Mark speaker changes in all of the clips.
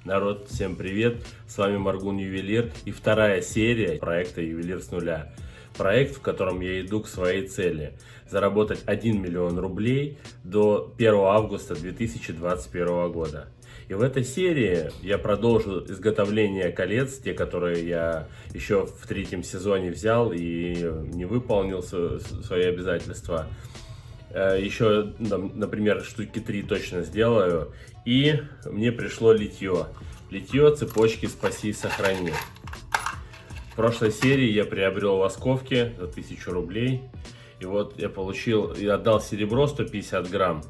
Speaker 1: Народ, всем привет! С вами Маргун Ювелир и вторая серия проекта «Ювелир с нуля». Проект, в котором я иду к своей цели – заработать 1 миллион рублей до 1 августа 2021 года. И в этой серии я продолжу изготовление колец, те, которые я еще в 3-м сезоне взял и не выполнил свои обязательства. Еще, например, штуки 3 точно сделаю. И мне пришло литье. Литье цепочки «Спаси и сохрани». В прошлой серии я приобрел восковки за 1000 рублей. И вот я отдал серебро 150 грамм.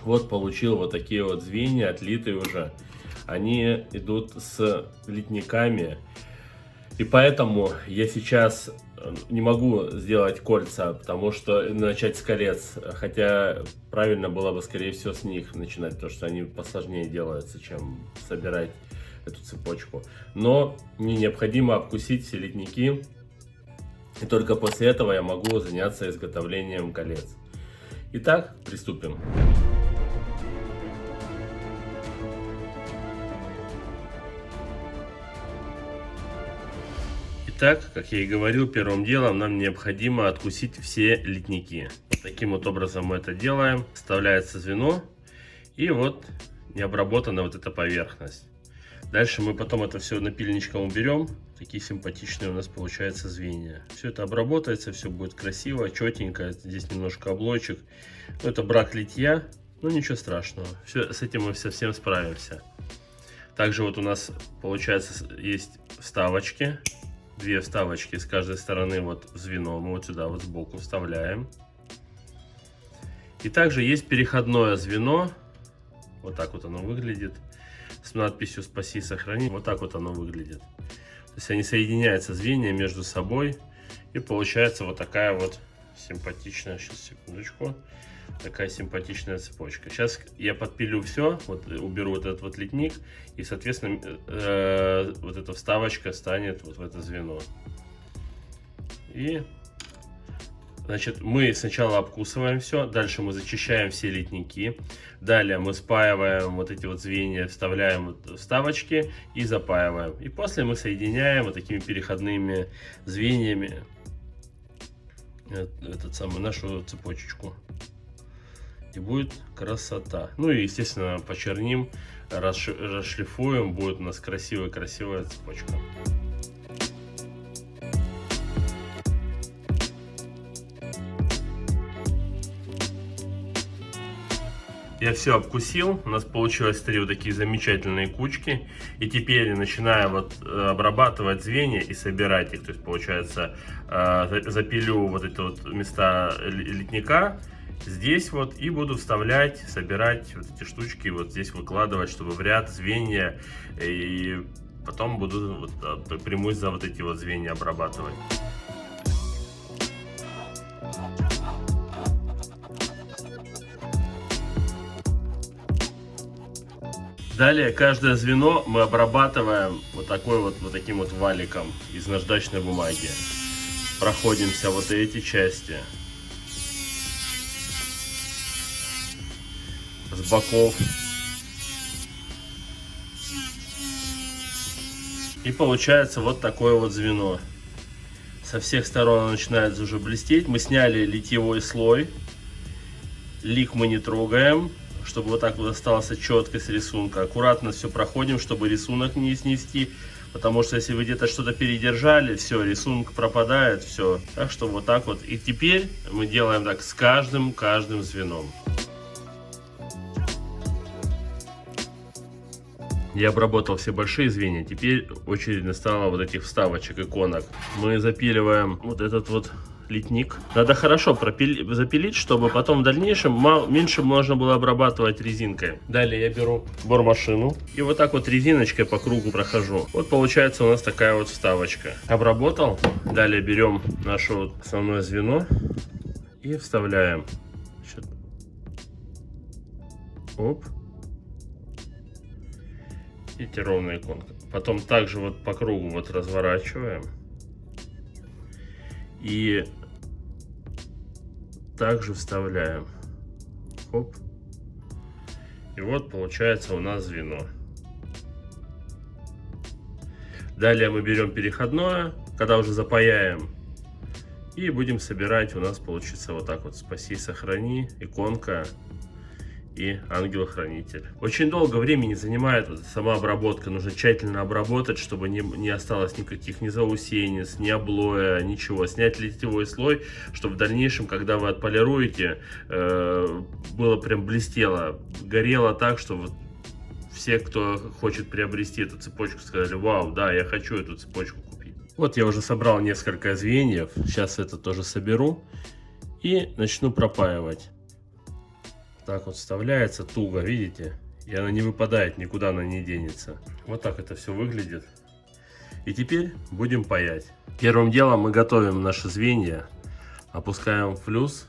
Speaker 1: Вот получил вот такие вот звенья, отлитые уже. Они идут с литниками. И поэтому я сейчас не могу сделать кольца, потому что начать с колец, хотя правильно было бы, скорее всего, с них начинать, потому что они посложнее делаются, чем собирать эту цепочку. Но мне необходимо обкусить все литники, и только после этого я могу заняться изготовлением колец. Итак, приступим. Итак, как я и говорил, первым делом нам необходимо откусить все литники. Таким вот образом мы это делаем. Вставляется звено, и вот не обработана вот эта поверхность. Дальше мы потом это все напильничком уберем. Такие симпатичные у нас получаются звенья. Все это обработается, все будет красиво, четенько. Здесь немножко облочек. Но это брак литья, но ничего страшного. С этим мы совсем справимся. Также вот у нас получается есть вставочки. 2 вставочки с каждой стороны вот в звено мы вот сюда вот сбоку вставляем. И также есть переходное звено. Вот так вот оно выглядит. С надписью «Спаси, сохрани». Вот так вот оно выглядит. То есть они соединяются, звенья, между собой. И получается вот такая вот симпатичная, сейчас секундочку, такая симпатичная цепочка. Сейчас я подпилю все, вот уберу вот этот вот литник, и соответственно вот эта вставочка станет вот в это звено. И значит, мы сначала обкусываем все, дальше мы зачищаем все литники, далее мы спаиваем вот эти вот звенья, вставляем вставочки и запаиваем. И после мы соединяем вот такими переходными звеньями нашу цепочечку. И будет красота. Ну и естественно почерним, расшлифуем, будет у нас красивая цепочка. Я все обкусил, у нас получилось 3 вот такие замечательные кучки. И теперь я начинаю вот обрабатывать звенья и собирать их. То есть получается запилю вот эти вот места литника здесь вот и буду вставлять, собирать вот эти штучки, вот здесь выкладывать, чтобы в ряд звенья. И потом буду примусь за вот эти вот звенья обрабатывать. Далее каждое звено мы обрабатываем вот таким вот валиком из наждачной бумаги. Проходимся вот эти части с боков. И получается вот такое вот звено. Со всех сторон оно начинает уже блестеть. Мы сняли литьевой слой. Лик мы не трогаем, чтобы вот так вот осталась четкость рисунка. Аккуратно все проходим, чтобы рисунок не снести. Потому что если вы где-то что-то передержали, все, рисунок пропадает, все. Так что вот так вот. И теперь мы делаем так с каждым звеном. Я обработал все большие звенья, теперь очередь настала вот этих вставочек, иконок. Мы запиливаем вот этот вот литник. Надо хорошо запилить, чтобы потом в дальнейшем меньше можно было обрабатывать резинкой. Далее я беру бормашину и вот так вот резиночкой по кругу прохожу. Вот получается у нас такая вот вставочка. Обработал. Далее берем наше вот основное звено и вставляем. Оп. Видите, ровная иконка. Потом также вот по кругу вот разворачиваем. И также вставляем. Хоп. И вот получается у нас звено. Далее мы берем переходное, когда уже запаяем, и будем собирать. У нас получится вот так вот: спаси, сохрани, иконка и ангел-хранитель. Очень долго времени занимает вот сама обработка. Нужно тщательно обработать, чтобы не осталось никаких ни заусенец, ни облоя, ничего. Снять литьевой слой, чтобы в дальнейшем, когда вы отполируете, было прям блестело, горело так, что вот все, кто хочет приобрести эту цепочку, сказали: вау, да, я хочу эту цепочку купить. Вот я уже собрал несколько звеньев. Сейчас это тоже соберу и начну пропаивать. Так вот вставляется туго, видите? И она не выпадает, никуда она не денется. Вот так это все выглядит. И теперь будем паять. Первым делом мы готовим наши звенья. Опускаем флюс.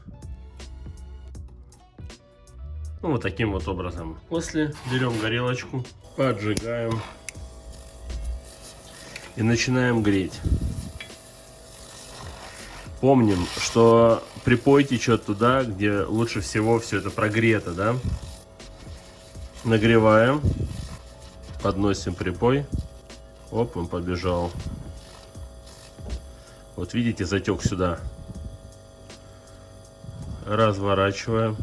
Speaker 1: Ну, вот таким вот образом. После берем горелочку, поджигаем и начинаем греть. Помним, что припой течет туда, где лучше всего все это прогрето, да? Нагреваем, подносим припой. Оп, он побежал. Вот видите, затек сюда. Разворачиваем.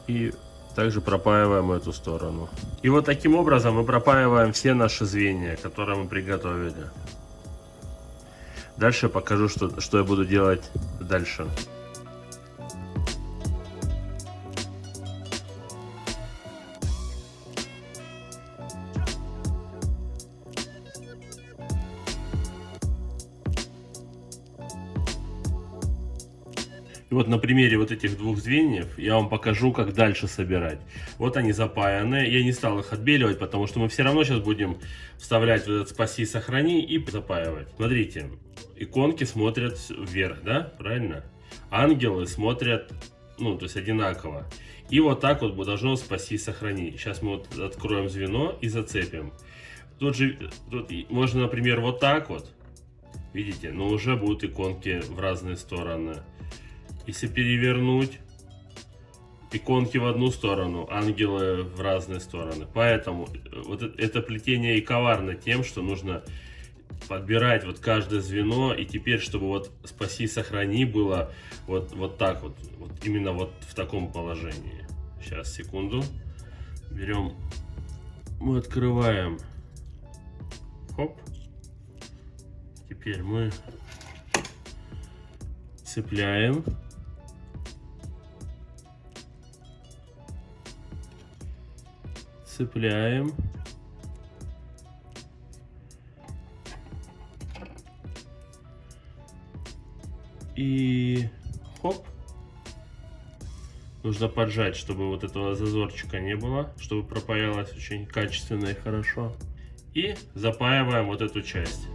Speaker 1: И также пропаиваем эту сторону. И вот таким образом мы пропаиваем все наши звенья, которые мы приготовили. Дальше покажу, что я буду делать дальше. И вот на примере вот этих двух звеньев я вам покажу, как дальше собирать. Вот они запаяны. Я не стал их отбеливать, потому что мы все равно сейчас будем вставлять вот этот спаси, сохрани и запаивать. Смотрите, иконки смотрят вверх, да? Правильно? Ангелы смотрят, ну, то есть одинаково. И вот так вот должно спаси, сохрани. Сейчас мы вот откроем звено и зацепим. Тут можно, например, вот так вот. Видите? Но уже будут иконки в разные стороны. Если перевернуть, иконки в одну сторону, ангелы в разные стороны. Поэтому вот это плетение и коварно тем, что нужно подбирать вот каждое звено. И теперь, чтобы вот спаси, сохрани было вот так вот, именно вот в таком положении. Сейчас, секунду. Берем, мы открываем. Хоп. Теперь мы цепляем. Цепляем. И хоп. Нужно поджать, чтобы вот этого зазорчика не было, чтобы пропаялось очень качественно и хорошо. И запаиваем вот эту часть.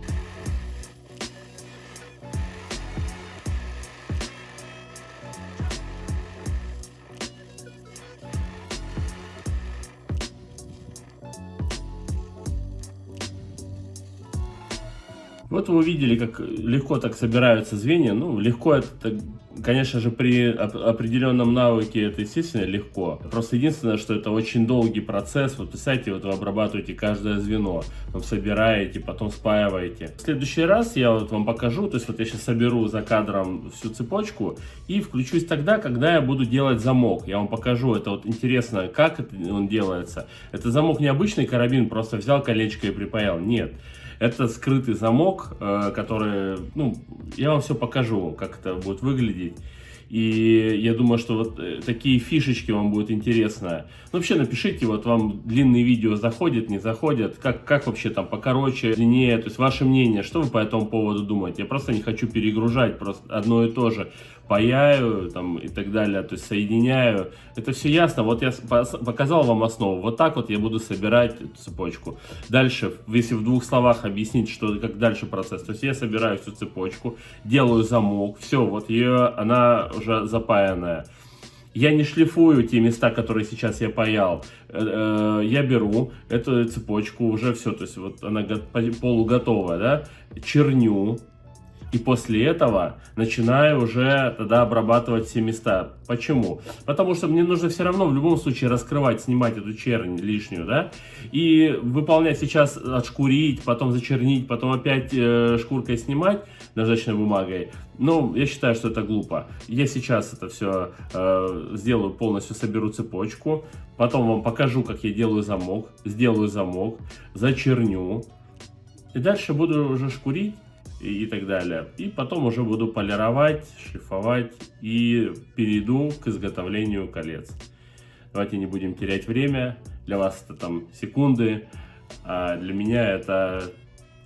Speaker 1: Вот вы увидели, как легко так собираются звенья. Ну, легко это, конечно же, при определенном навыке это, естественно, легко. Просто единственное, что это очень долгий процесс. Вот представьте, вот вы обрабатываете каждое звено, вы собираете, потом спаиваете. В следующий раз я вот вам покажу, то есть вот я сейчас соберу за кадром всю цепочку и включусь тогда, когда я буду делать замок. Я вам покажу, это вот интересно, как он делается. Это замок не обычный карабин, просто взял колечко и припаял. Нет. Это скрытый замок, который, ну, я вам все покажу, как это будет выглядеть. И я думаю, что вот такие фишечки вам будет интересно. Ну, вообще напишите, вот вам длинные видео заходят, не заходят, как вообще там покороче, длиннее, то есть ваше мнение, что вы по этому поводу думаете. Я просто не хочу перегружать, просто одно и то же. Паяю там и так далее, то есть соединяю. Это все ясно, вот я показал вам основу. Вот так вот я буду собирать эту цепочку. Дальше, если в двух словах объяснить, как дальше процесс. То есть я собираю всю цепочку, делаю замок, все, вот она уже запаянная. Я не шлифую те места, которые сейчас я паял. Я беру эту цепочку, уже все, то есть вот она полуготовая, да, черню. И после этого начинаю уже тогда обрабатывать все места. Почему? Потому что мне нужно все равно в любом случае раскрывать, снимать эту чернь лишнюю, да, и выполнять сейчас, отшкурить, потом зачернить, потом опять шкуркой снимать наждачной бумагой. Ну, я считаю, что это глупо. Я сейчас это все сделаю полностью, соберу цепочку, потом вам покажу, как я делаю замок, сделаю замок, зачерню, и дальше буду уже шкурить и так далее. И потом уже буду полировать, шлифовать и перейду к изготовлению колец. Давайте не будем терять время. Для вас это там секунды, а для меня это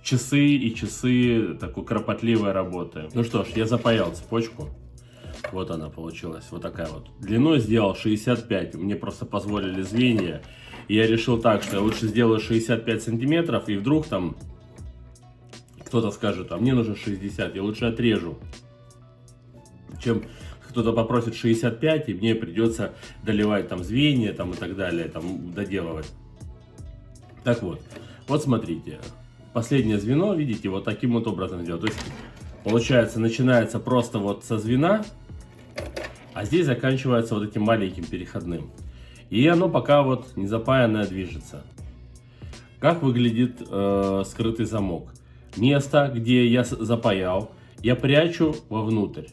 Speaker 1: часы и часы такой кропотливой работы. Ну что ж, я запаял цепочку. Вот она получилась, вот такая вот. Длину сделал 65, мне просто позволили звенья. И я решил так, что я лучше сделаю 65 сантиметров, и вдруг там кто-то скажет, а мне нужно 60, я лучше отрежу, чем кто-то попросит 65, и мне придется доливать там звенья там, и так далее, там доделывать. Так вот, вот смотрите, последнее звено, видите, вот таким вот образом сделать. То есть, получается, начинается просто вот со звена, а здесь заканчивается вот этим маленьким переходным. И оно пока вот не запаянное движется. Как выглядит скрытый замок? Место, где я запаял, я прячу вовнутрь.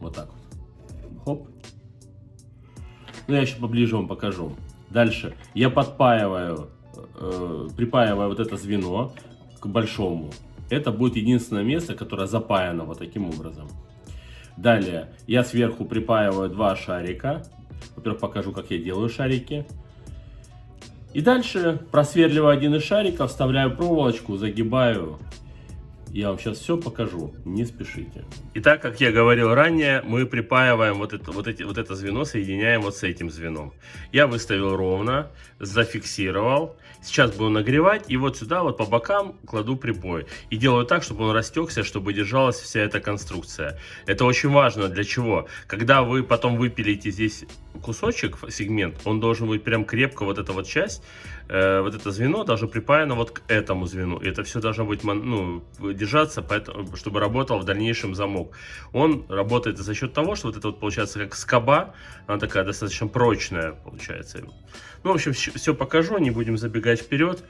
Speaker 1: Вот так вот. Хоп. Ну, я еще поближе вам покажу. Дальше я подпаиваю, припаиваю вот это звено к большому. Это будет единственное место, которое запаяно вот таким образом. Далее я сверху припаиваю два шарика. Во-первых, покажу, как я делаю шарики. И дальше просверливаю один из шариков, вставляю проволочку, загибаю. Я вам сейчас все покажу, не спешите. Итак, как я говорил ранее, мы припаиваем вот это звено, соединяем вот с этим звеном. Я выставил ровно, зафиксировал. Сейчас буду нагревать, и вот сюда вот по бокам кладу припой. И делаю так, чтобы он растекся, чтобы держалась вся эта конструкция. Это очень важно. Для чего? Когда вы потом выпилите здесь кусочек, сегмент, он должен быть прям крепко, вот эта вот часть, вот это звено должно припаяно вот к этому звену. И это все должно быть, ну, держаться, поэтому, чтобы работал в дальнейшем замок. Он работает за счет того, что вот это вот получается как скоба, она такая достаточно прочная получается. Ну, в общем, все покажу, не будем забегать вперед.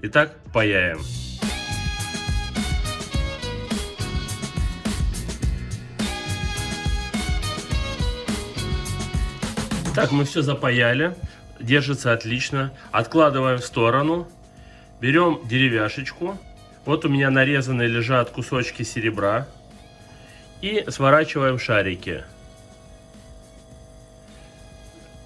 Speaker 1: Итак, паяем. Так, мы все запаяли, держится отлично. Откладываем в сторону, берем деревяшечку. Вот у меня нарезанные лежат кусочки серебра. И сворачиваем шарики.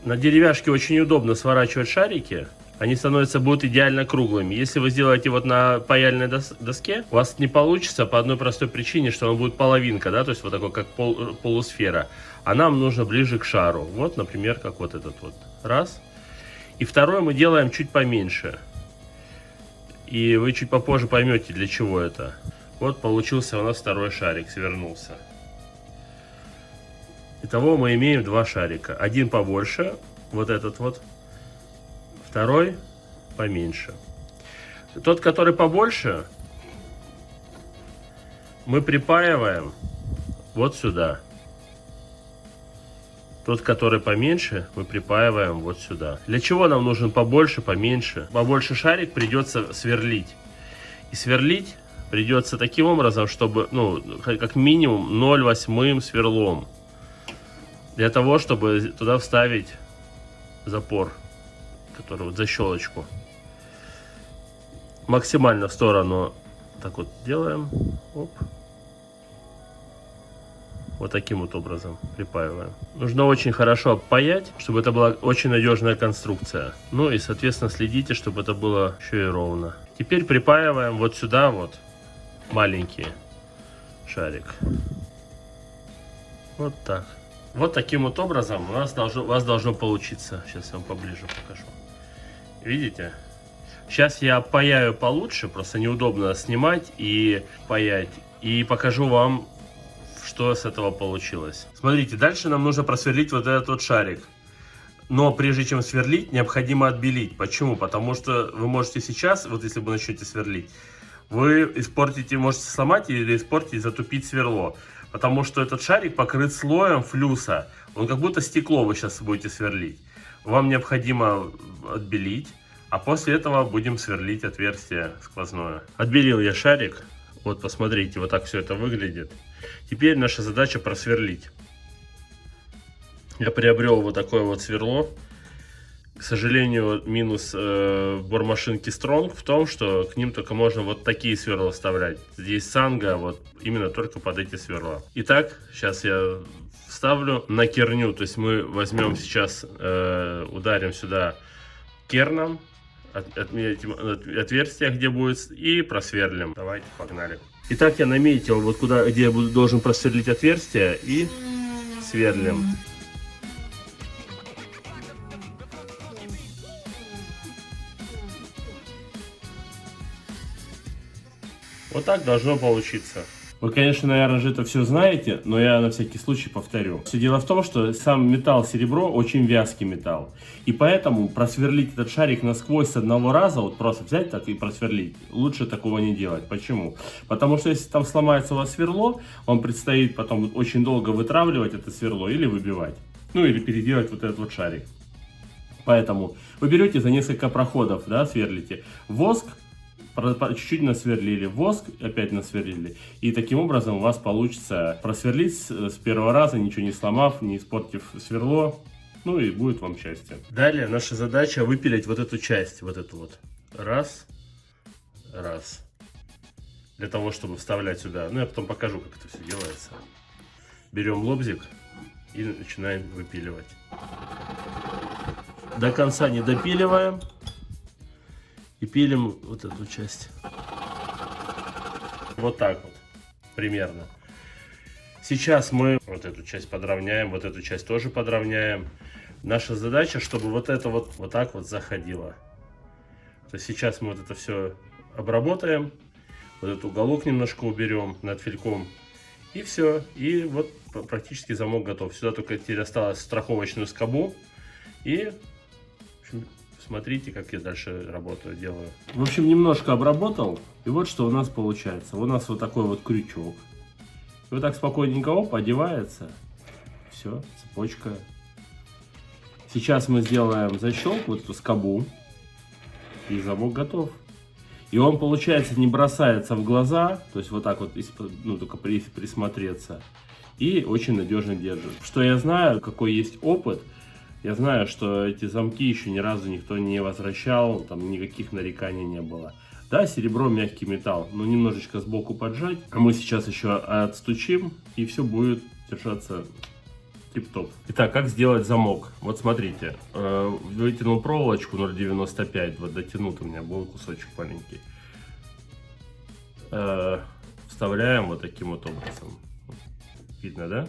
Speaker 1: На деревяшке очень удобно сворачивать шарики. Они будут идеально круглыми. Если вы сделаете вот на паяльной доске, у вас не получится по одной простой причине, что он будет половинка, да, то есть вот такой как полусфера. А нам нужно ближе к шару. Вот, например, как вот этот вот. Раз. И второй мы делаем чуть поменьше. И вы чуть попозже поймете, для чего это. Вот получился у нас второй шарик, свернулся. Итого мы имеем два шарика. Один побольше, вот этот вот. Второй поменьше. Тот, который побольше, мы припаиваем вот сюда. Тот, который поменьше, мы припаиваем вот сюда. Для чего нам нужен побольше, поменьше? Побольше шарик придется сверлить. И сверлить придется таким образом, чтобы, ну, как минимум 0,8 сверлом. Для того, чтобы туда вставить запор, который вот защелочку. Максимально в сторону так вот делаем. Оп. Вот таким вот образом припаиваем. Нужно очень хорошо обпаять, чтобы это была очень надежная конструкция. Ну и, соответственно, следите, чтобы это было еще и ровно. Теперь припаиваем вот сюда вот маленький шарик. Вот так. Вот таким вот образом у вас должно получиться. Сейчас я вам поближе покажу. Видите? Сейчас я обпаяю получше, просто неудобно снимать и паять. И покажу вам, что с этого получилось. Смотрите, дальше нам нужно просверлить вот этот вот шарик. Но прежде чем сверлить, необходимо отбелить. Почему? Потому что вы можете сейчас, вот если вы начнете сверлить, вы испортите, можете сломать или испортить, затупить сверло. Потому что этот шарик покрыт слоем флюса. Он как будто стекло вы сейчас будете сверлить. Вам необходимо отбелить, а после этого будем сверлить отверстие сквозное. Отбелил я шарик. Вот посмотрите, вот так все это выглядит. Теперь наша задача просверлить. Я приобрел вот такое вот сверло. К сожалению, минус бормашинки Strong в том, что к ним только можно вот такие сверла вставлять. Здесь санга вот именно только под эти сверла. Итак, сейчас я вставлю на керню. То есть мы возьмем сейчас, ударим сюда керном, отметим отверстие, где будет, и просверлим. Давайте, погнали. Итак, я наметил вот куда, где я должен просверлить отверстие, и сверлим. Вот так должно получиться. Вы, конечно, наверное, же это все знаете, но я на всякий случай повторю. Все дело в том, что сам металл серебро очень вязкий металл. И поэтому просверлить этот шарик насквозь с одного раза, вот просто взять так и просверлить, лучше такого не делать. Почему? Потому что если там сломается у вас сверло, вам предстоит потом очень долго вытравливать это сверло или выбивать. Ну или переделать вот этот вот шарик. Поэтому вы берете за несколько проходов, да, сверлите воск, чуть-чуть насверлили, воск опять насверлили, и таким образом у вас получится просверлить с первого раза, ничего не сломав, не испортив сверло, ну и будет вам счастье. Далее наша задача выпилить вот эту часть, вот эту вот, раз, для того, чтобы вставлять сюда. Ну я потом покажу, как это все делается. Берем лобзик и начинаем выпиливать. До конца не допиливаем. И пилим вот эту часть. Вот так вот, примерно. Сейчас мы вот эту часть подровняем, вот эту часть тоже подровняем. Наша задача, чтобы вот это вот так вот заходило. То есть сейчас мы вот это все обработаем. Вот этот уголок немножко уберем над фильком. И все. И вот практически замок готов. Сюда только теперь осталось страховочную скобу. И... смотрите, как я дальше работаю, делаю. В общем, немножко обработал. И вот что у нас получается. У нас вот такой вот крючок. И вот так спокойненько, оп, одевается. Все, цепочка. Сейчас мы сделаем защелк, вот эту скобу. И замок готов. И он, получается, не бросается в глаза. То есть вот так вот, ну, только присмотреться. И очень надежно держит. Что я знаю, какой есть опыт. Я знаю, что эти замки еще ни разу никто не возвращал, там никаких нареканий не было. Да, серебро мягкий металл, но немножечко сбоку поджать. А мы сейчас еще отстучим, и все будет держаться тип-топ. Итак, как сделать замок? Вот смотрите, вытянул проволочку 0,95, вот дотянут у меня был кусочек маленький. Вставляем вот таким вот образом. Видно, да?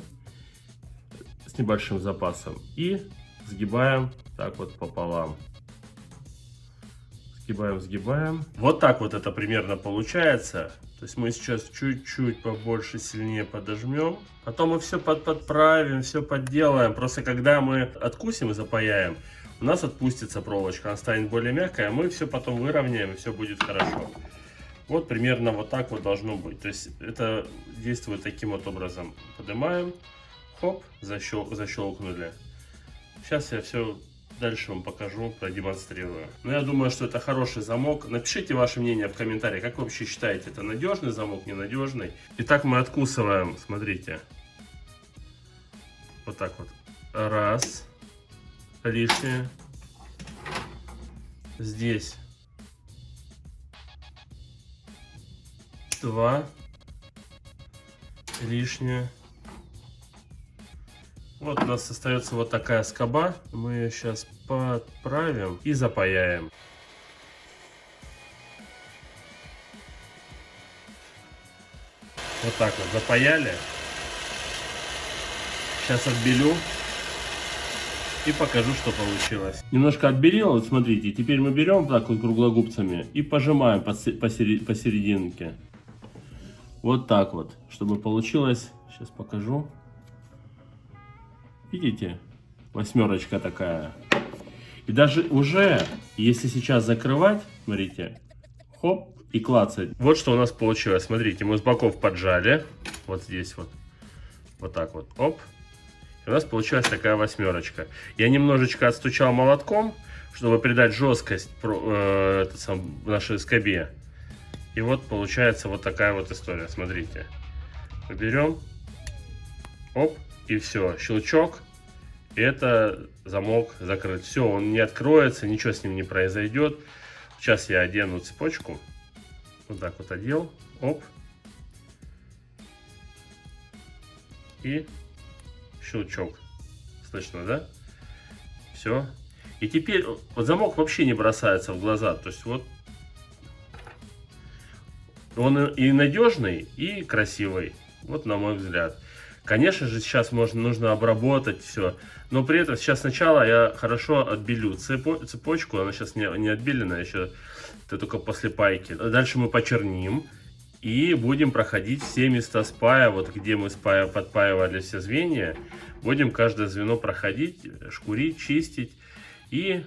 Speaker 1: С небольшим запасом. И сгибаем так вот пополам. Сгибаем. Вот так вот это примерно получается. То есть мы сейчас чуть-чуть побольше, сильнее подожмем. Потом мы все подправим, все подделаем. Просто когда мы откусим и запаяем, у нас отпустится проволочка. Она станет более мягкая, а мы все потом выровняем, и все будет хорошо. Вот примерно вот так вот должно быть. То есть это действует таким вот образом. Поднимаем, хоп, защелкнули. Сейчас я все дальше вам покажу, продемонстрирую. Но я думаю, что это хороший замок. Напишите ваше мнение в комментариях, как вы вообще считаете, это надежный замок, ненадежный. Итак, мы откусываем, смотрите. Вот так вот. Раз. Лишнее. Здесь. Два. Лишнее. Вот у нас остается вот такая скоба. Мы ее сейчас подправим и запаяем. Вот так вот запаяли. Сейчас отбелю и покажу, что получилось. Немножко отбелил, вот смотрите. Теперь мы берем так вот круглогубцами и пожимаем посерединке. Вот так вот, чтобы получилось. Сейчас покажу. Видите? Восьмерочка такая. И даже уже, если сейчас закрывать, смотрите, хоп, и клацать. Вот что у нас получилось. Смотрите, мы с боков поджали. Вот здесь вот. Вот так вот. Оп. И у нас получилась такая восьмерочка. Я немножечко отстучал молотком, чтобы придать жесткость нашей скобе. И вот получается вот такая вот история. Смотрите. Мы берем. Оп. И все. Щелчок. И это замок закрыт. Все, он не откроется, ничего с ним не произойдет. Сейчас я одену цепочку. Вот так вот одел. Оп. И щелчок. Слышно, да? Все. И теперь вот замок вообще не бросается в глаза. То есть вот он и надежный, и красивый. Вот на мой взгляд. Конечно же, сейчас нужно обработать все. Но при этом сейчас сначала я хорошо отбелю цепочку. Она сейчас не отбелена еще. Это только после пайки. Дальше мы почерним. И будем проходить все места спая. Вот где мы подпаивали все звенья. Будем каждое звено проходить, шкурить, чистить. И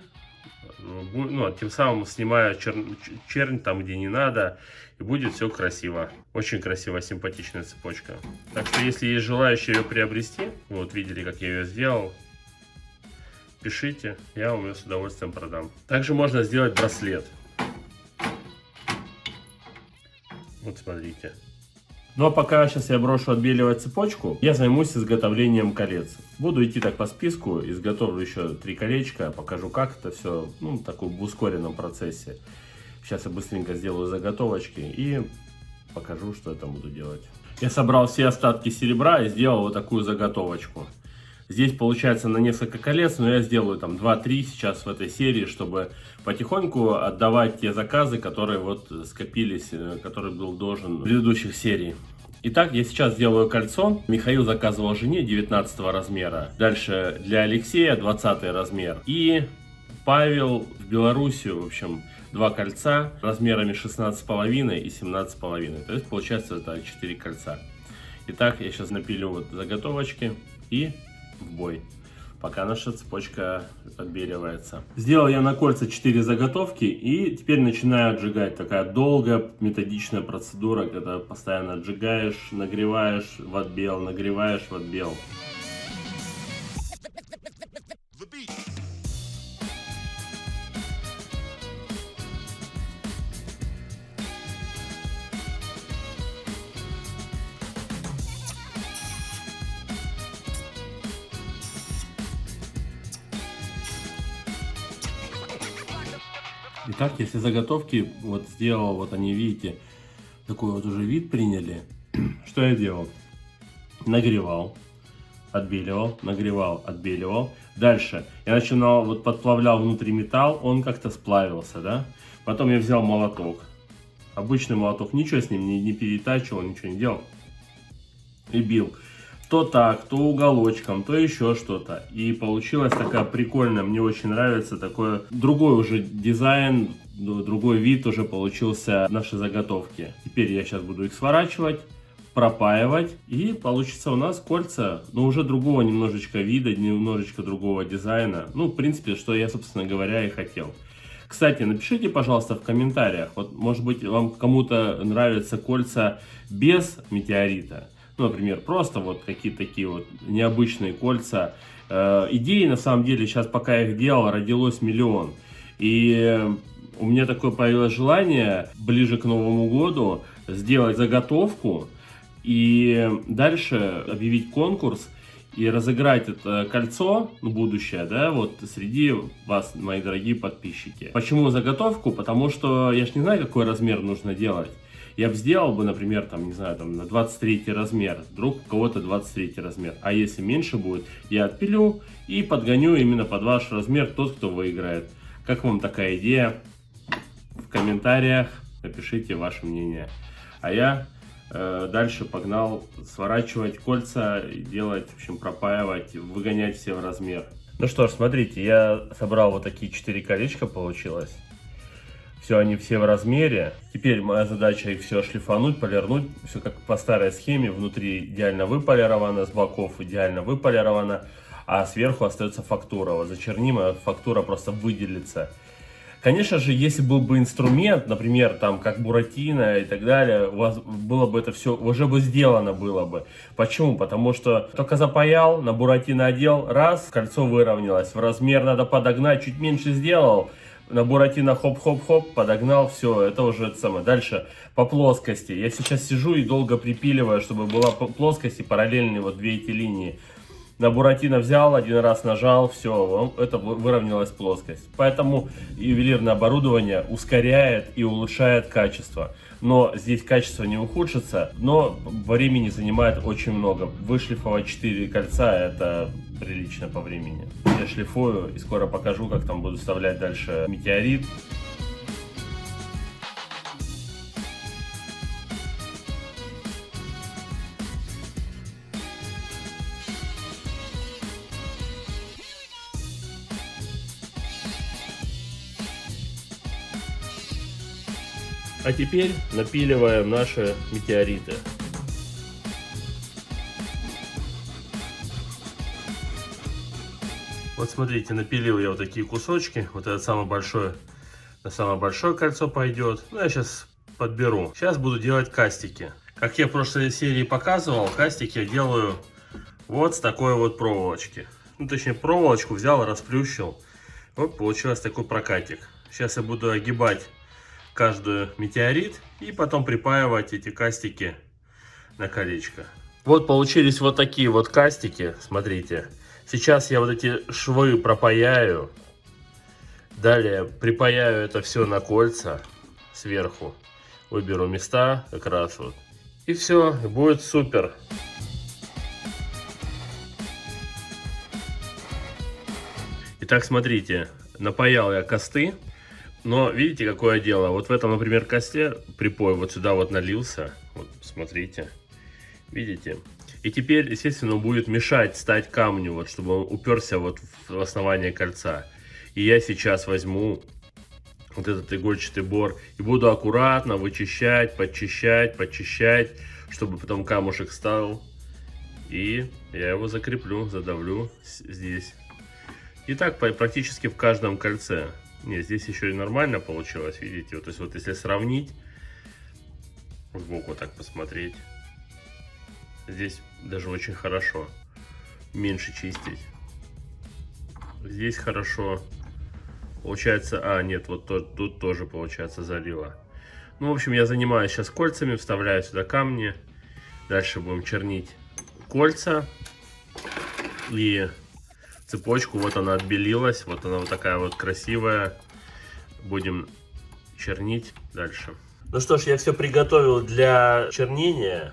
Speaker 1: тем самым снимая чернь там, где не надо. И будет все красиво. Очень красивая, симпатичная цепочка. Так что, если есть желающие ее приобрести, вот видели, как я ее сделал, пишите, я вам ее с удовольствием продам. Также можно сделать браслет. Вот смотрите. Ну а пока сейчас я брошу отбеливать цепочку, я займусь изготовлением колец. Буду идти так по списку, изготовлю еще 3 колечка, покажу, как это все, такой в ускоренном процессе. Сейчас я быстренько сделаю заготовочки и покажу, что я там буду делать. Я собрал все остатки серебра и сделал вот такую заготовочку. Здесь получается на несколько колец, но я сделаю там 2-3 сейчас в этой серии, чтобы потихоньку отдавать те заказы, которые вот скопились, который был должен в предыдущих сериях. Итак, я сейчас делаю кольцо. Михаил заказывал жене 19 размера. Дальше для Алексея 20 размер. И Павел в Белоруссию, в общем, 2 кольца размерами 16,5 и 17,5. То есть получается это 4 кольца. Итак, я сейчас напилю вот заготовочки и в бой, пока наша цепочка отбеливается. Сделал я на кольца 4 заготовки и теперь начинаю отжигать. Такая долгая методичная процедура, когда постоянно отжигаешь, нагреваешь в отбел, нагреваешь в отбел. Итак, если заготовки вот сделал, вот они, видите, такой вот уже вид приняли. Что я делал? Нагревал, отбеливал, нагревал, отбеливал. Дальше я начинал, вот подплавлял внутри металл, он как-то сплавился, да. Потом я взял молоток. Обычный молоток, ничего с ним не перетачивал, ничего не делал. И бил. То так, то уголочком, то еще что-то. И получилась такая прикольная, мне очень нравится, такой другой уже дизайн, другой вид уже получился нашей заготовки. Теперь я сейчас буду их сворачивать, пропаивать, и получится у нас кольца, но уже другого немножечко вида, немножечко другого дизайна. В принципе, что я, собственно говоря, и хотел. Кстати, напишите, пожалуйста, в комментариях, вот, может быть, вам кому-то нравятся кольца без метеорита. Например, просто вот какие-то такие вот необычные кольца. Идей, на самом деле, сейчас пока я их делал, родилось миллион. И у меня такое появилось желание ближе к Новому году сделать заготовку и дальше объявить конкурс и разыграть это кольцо, будущее, да, вот среди вас, мои дорогие подписчики. Почему заготовку? Потому что я ж не знаю, какой размер нужно делать. Я бы сделал бы, например, там, не знаю, там, на 23 размер, вдруг у кого-то 23 размер. А если меньше будет, я отпилю и подгоню именно под ваш размер тот, кто выиграет. Как вам такая идея? В комментариях напишите ваше мнение. А я дальше погнал сворачивать кольца, делать, в общем, пропаивать, выгонять все в размер. Ну что ж, смотрите, я собрал вот такие 4 колечка, получилось. Все, они все в размере. Теперь моя задача их все шлифануть, полирнуть. Все как по старой схеме. Внутри идеально выполировано, с боков идеально выполировано. А сверху остается фактура. Вот зачерним, а фактура просто выделится. Конечно же, если был бы инструмент, например, там, как Буратино и так далее, у вас было бы это все, уже бы сделано было бы. Почему? Потому что только запаял, на Буратино одел, раз, кольцо выровнялось, в размер надо подогнать, чуть меньше сделал, на Буратино хоп-хоп-хоп, подогнал, все, это уже это самое. Дальше, по плоскости. Я сейчас сижу и долго припиливаю, чтобы была плоскость и параллельные вот две эти линии. На Буратино взял, один раз нажал, все, это выровнялась плоскость. Поэтому ювелирное оборудование ускоряет и улучшает качество. Но здесь качество не ухудшится, но времени занимает очень много. Вышлифовать 4 кольца, это прилично по времени. Я шлифую и скоро покажу, как там буду вставлять дальше метеорит. А теперь напиливаем наши метеориты. Вот смотрите, напилил я вот такие кусочки. Вот это самое большое, на самое большое кольцо пойдет. Ну, я сейчас подберу. Сейчас буду делать кастики. Как я в прошлой серии показывал, кастики я делаю вот с такой вот проволочки. Ну, точнее, проволочку взял, расплющил. Вот получилось такой прокатик. Сейчас я буду огибать каждую метеорит и потом припаивать эти кастики на колечко. Вот получились вот такие вот кастики, смотрите. Сейчас я вот эти швы пропаяю, далее припаяю это все на кольца сверху, выберу места как раз вот, и все, будет супер. Итак, смотрите, напаял я косты. Но видите, какое дело? Вот в этом, например, косте припой вот сюда вот налился. Вот, смотрите. Видите? И теперь, естественно, он будет мешать стать камню, вот, чтобы он уперся вот в основание кольца. И я сейчас возьму вот этот игольчатый бор и буду аккуратно вычищать, подчищать, чтобы потом камушек стал. И я его закреплю, задавлю здесь. И так практически в каждом кольце. Нет, здесь еще и нормально получилось, видите? Вот, то есть вот если сравнить, сбоку так посмотреть, здесь даже очень хорошо. Меньше чистить. Здесь хорошо. Получается, нет, вот тут тоже получается залило. Ну, в общем, я занимаюсь сейчас кольцами, вставляю сюда камни. Дальше будем чернить кольца. И цепочку, вот она отбелилась, вот она вот такая вот красивая. Будем чернить дальше. Ну что ж, я все приготовил для чернения.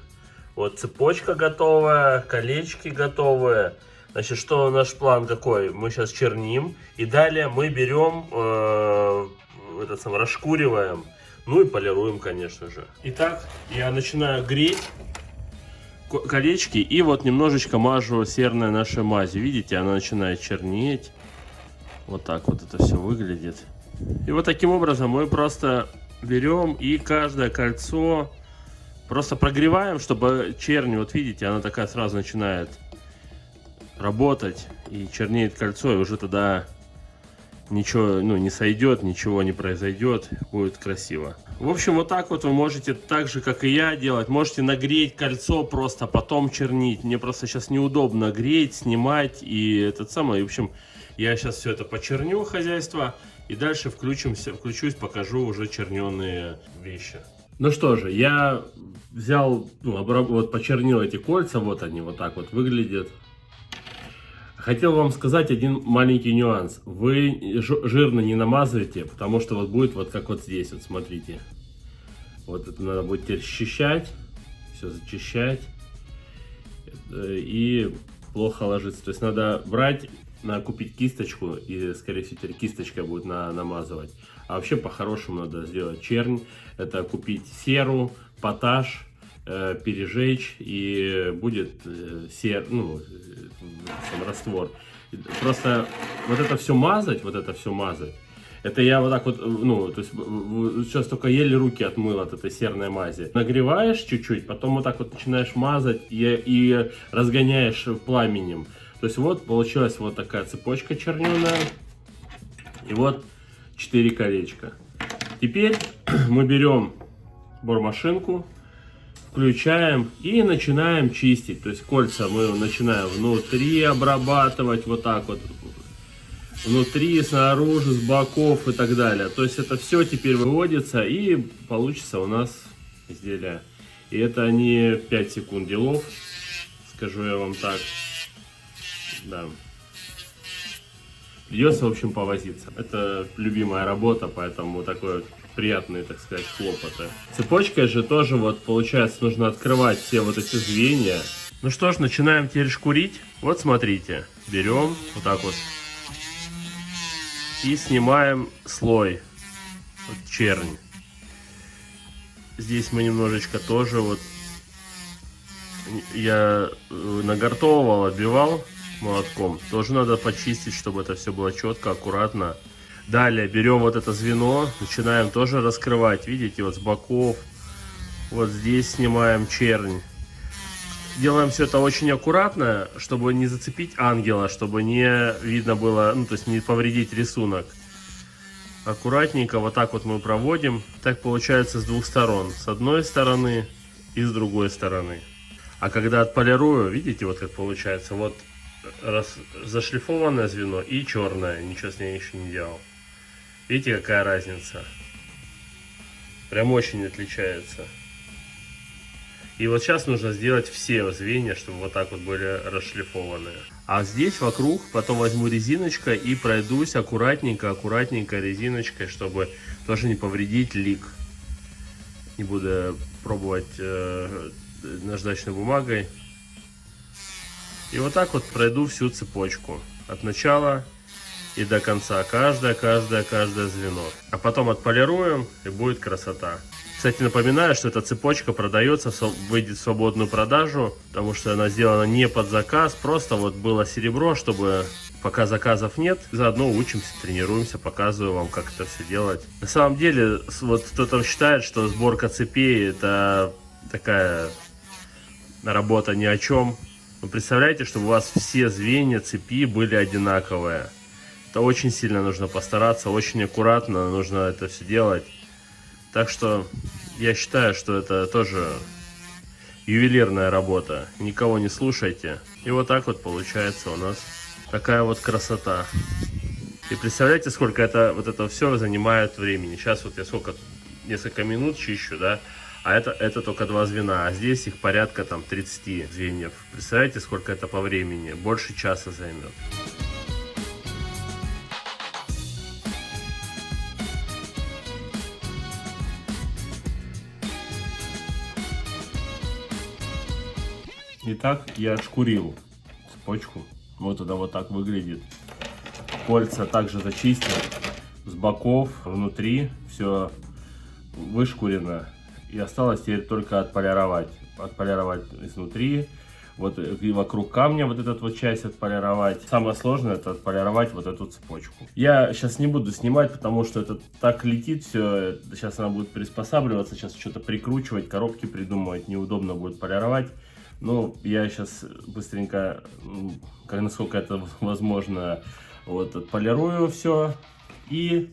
Speaker 1: Вот цепочка готовая, колечки готовые. Значит, что наш план какой? Мы сейчас черним, и далее мы берем, расшкуриваем, ну и полируем, конечно же. Итак, я начинаю греть колечки и вот немножечко мажу серной нашей мазью. Видите, она начинает чернеть. Вот так вот это все выглядит. И вот таким образом мы просто берем и каждое кольцо просто прогреваем, чтобы чернь, вот видите, она такая сразу начинает работать и чернеет кольцо, и уже тогда ничего, не сойдет, ничего не произойдет, будет красиво. В общем, вот так вот вы можете так же, как и я, делать. Можете нагреть кольцо, просто потом чернить. Мне просто сейчас неудобно греть, снимать и этот самый. В общем, я сейчас все это почерню, хозяйство, и дальше включусь, покажу уже черненные вещи. Ну что же, я взял, вот почернил эти кольца, вот они вот так вот выглядят. Хотел вам сказать один маленький нюанс. Вы жирно не намазывайте, потому что вот будет вот как вот здесь, вот смотрите. Вот это надо будет теперь счищать, все зачищать. И плохо ложится. То есть надо брать, надо купить кисточку, и скорее всего теперь кисточкой будет намазывать. А вообще по-хорошему надо сделать чернь. Это купить серу, поташ, пережечь, и будет раствор. Просто вот это все мазать, это я вот так вот, то есть сейчас только еле руки отмыл от этой серной мази. Нагреваешь чуть-чуть, потом вот так вот начинаешь мазать и разгоняешь пламенем. То есть вот получилась вот такая цепочка черненая. И вот 4 колечка. Теперь мы берем бормашинку, включаем и начинаем чистить. То есть кольца мы начинаем внутри обрабатывать, вот так вот. Внутри, снаружи, с боков и так далее. То есть это все теперь выводится и получится у нас изделие. И это не 5 секунд делов, скажу я вам так. Да. Придется, в общем, повозиться. Это любимая работа, поэтому такой приятные, так сказать, хлопоты. Цепочкой же тоже вот получается нужно открывать все вот эти звенья. Ну что ж, начинаем теперь шкурить. Вот смотрите, берем вот так вот и снимаем слой, вот чернь. Здесь мы немножечко тоже вот я нагортовывал, отбивал молотком. Тоже надо почистить, чтобы это все было четко, аккуратно. Далее берем вот это звено, начинаем тоже раскрывать. Видите, вот с боков. Вот здесь снимаем чернь. Делаем все это очень аккуратно, чтобы не зацепить ангела, чтобы не видно было, ну то есть не повредить рисунок. Аккуратненько вот так вот мы проводим. Так получается с двух сторон. С одной стороны и с другой стороны. А когда отполирую, видите, вот как получается. Вот зашлифованное звено и черное. Ничего с ней еще не делал. Видите, какая разница? Прям очень отличается. И вот сейчас нужно сделать все звенья, чтобы вот так вот были расшлифованные. А здесь вокруг потом возьму резиночкой и пройдусь аккуратненько резиночкой, чтобы тоже не повредить лик. Не буду пробовать наждачной бумагой. И вот так вот пройду всю цепочку. От начала и до конца. Каждое звено. А потом отполируем, и будет красота. Кстати, напоминаю, что эта цепочка продается, выйдет в свободную продажу, потому что она сделана не под заказ, просто вот было серебро, чтобы пока заказов нет, заодно учимся, тренируемся, показываю вам, как это все делать. На самом деле, вот кто-то считает, что сборка цепей это такая работа ни о чем. Вы представляете, чтобы у вас все звенья цепи были одинаковые. Это очень сильно нужно постараться, очень аккуратно нужно это все делать. Так что я считаю, что это тоже ювелирная работа. Никого не слушайте. И вот так вот получается у нас такая вот красота. И представляете, сколько это все занимает времени. Сейчас вот я несколько минут чищу, да. А это только 2 звена. А здесь их порядка там 30 звеньев. Представляете, сколько это по времени? Больше часа займет. Итак, я отшкурил цепочку. Вот это вот так выглядит. Кольца также зачистил. С боков, внутри все вышкурено. И осталось теперь только отполировать. Отполировать изнутри. Вот и вокруг камня вот эту вот часть отполировать. Самое сложное это отполировать вот эту цепочку. Я сейчас не буду снимать, потому что это так летит все. Сейчас она будет приспосабливаться. Сейчас что-то прикручивать, коробки придумывать. Неудобно будет полировать. Ну, я сейчас быстренько, насколько это возможно, вот отполирую все и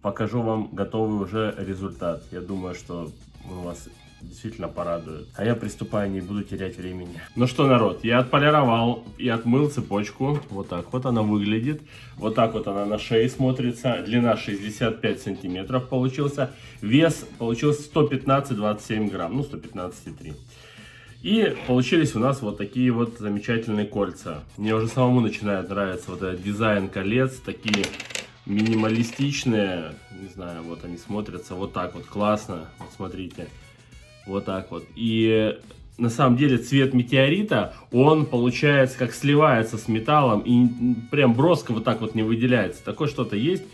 Speaker 1: покажу вам готовый уже результат. Я думаю, что он вас действительно порадует. А я приступаю, не буду терять времени. Ну что, народ, я отполировал и отмыл цепочку. Вот так вот она выглядит. Вот так вот она на шее смотрится. Длина 65 сантиметров получился. Вес получился 115-27 грамм. Ну, 115,3. И получились у нас вот такие вот замечательные кольца. Мне уже самому начинает нравиться вот этот дизайн колец. Такие минималистичные. Не знаю, вот они смотрятся вот так вот классно. Вот смотрите. Вот так вот. И на самом деле цвет метеорита, он получается как сливается с металлом. И прям броско вот так вот не выделяется. Такое что-то есть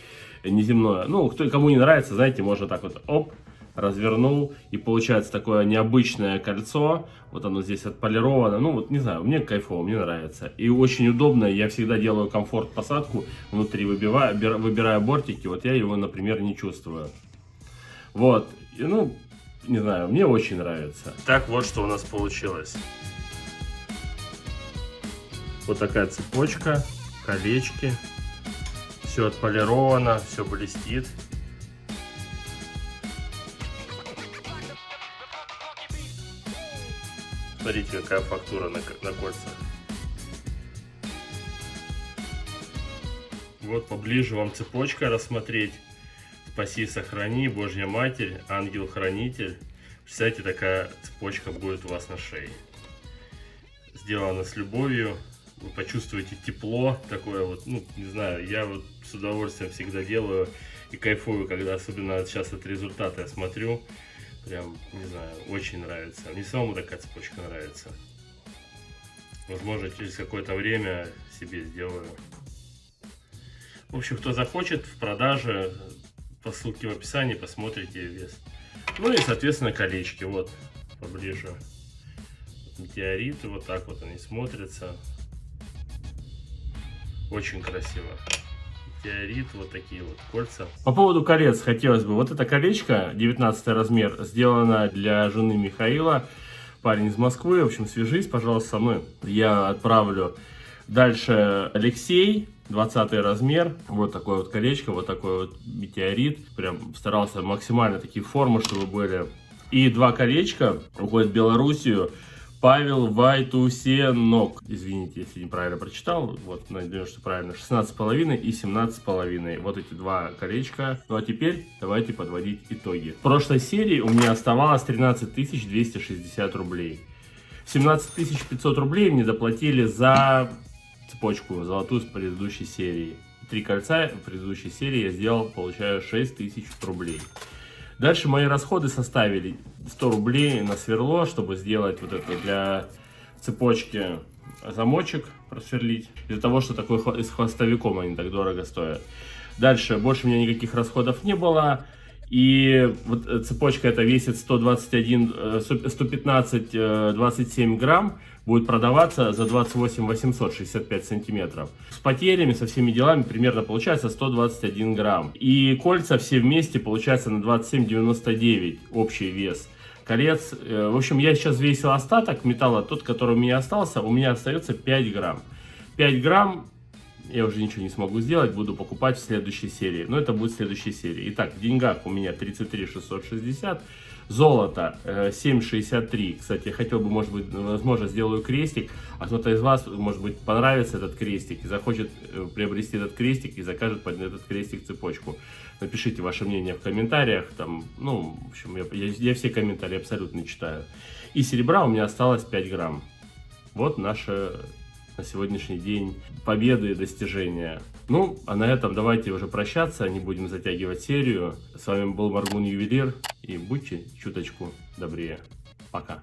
Speaker 1: неземное. Ну, кому не нравится, знаете, можно так вот оп. Развернул, и получается такое необычное кольцо. Вот оно здесь отполировано. Ну вот не знаю, мне кайфово, мне нравится. И очень удобно. Я всегда делаю комфорт посадку. Внутри выбираю бортики. Вот я его, например, не чувствую. Вот. И, ну, не знаю, мне очень нравится. Так, вот что у нас получилось. Вот такая цепочка, колечки. Все отполировано, все блестит. Смотрите, какая фактура на кольцах. Вот поближе вам цепочка рассмотреть. Спаси, сохрани, Божья Матерь, ангел-хранитель. Представляете, такая цепочка будет у вас на шее. Сделана с любовью. Вы почувствуете тепло такое вот, ну, не знаю, я вот с удовольствием всегда делаю и кайфую, когда особенно сейчас от результата я смотрю. Прям, не знаю, очень нравится. Мне самому такая цепочка нравится. Возможно, через какое-то время себе сделаю. В общем, кто захочет, в продаже, по ссылке в описании посмотрите вес. Ну и, соответственно, колечки. Вот, поближе. Метеориты, вот так вот они смотрятся. Очень красиво. Метеорит, вот такие вот кольца. По поводу колец хотелось бы. Вот это колечко, 19 размер, сделано для жены Михаила. Парень из Москвы. В общем, свяжись, пожалуйста, со мной. Я отправлю. Дальше Алексей, 20 размер. Вот такое вот колечко, вот такой вот метеорит. Прям старался максимально такие формы, чтобы были. И два колечка уходят в Белоруссию. Павел Вайтусенок. Извините, если неправильно прочитал. Вот, надеюсь, что правильно. 16,5 и 17,5. Вот эти два колечка. Ну а теперь давайте подводить итоги. В прошлой серии у меня оставалось 13 260 рублей. 17 500 рублей мне доплатили за цепочку золотую с предыдущей серии. 3 кольца в предыдущей серии я сделал, получаю 6000 рублей. Дальше мои расходы составили 100 рублей на сверло, чтобы сделать вот это для цепочки замочек, просверлить. Из-за того, что такой с хвостовиком они так дорого стоят. Дальше больше у меня никаких расходов не было. И вот цепочка эта весит 115-27 грамм. Будет продаваться за 28 865 сантиметров. С потерями, со всеми делами примерно получается 121 грамм. И кольца все вместе получается на 27,99 общий вес. Колец, в общем, я сейчас взвесил остаток металла, тот, который у меня остался, у меня остается 5 грамм. 5 грамм я уже ничего не смогу сделать, буду покупать в следующей серии. Но это будет в следующей серии. Итак, в деньгах у меня 33 660. Золото 7,63. Кстати, я хотел бы, может быть, возможно, сделаю крестик. А кто-то из вас, может быть, понравится этот крестик и захочет приобрести этот крестик и закажет под этот крестик цепочку. Напишите ваше мнение в комментариях. Там, ну, в общем, я все комментарии абсолютно читаю. И серебра у меня осталось 5 грамм. Вот наша на сегодняшний день победы и достижения. Ну, а на этом давайте уже прощаться, не будем затягивать серию. С вами был Маргун Ювелир, и будьте чуточку добрее. Пока.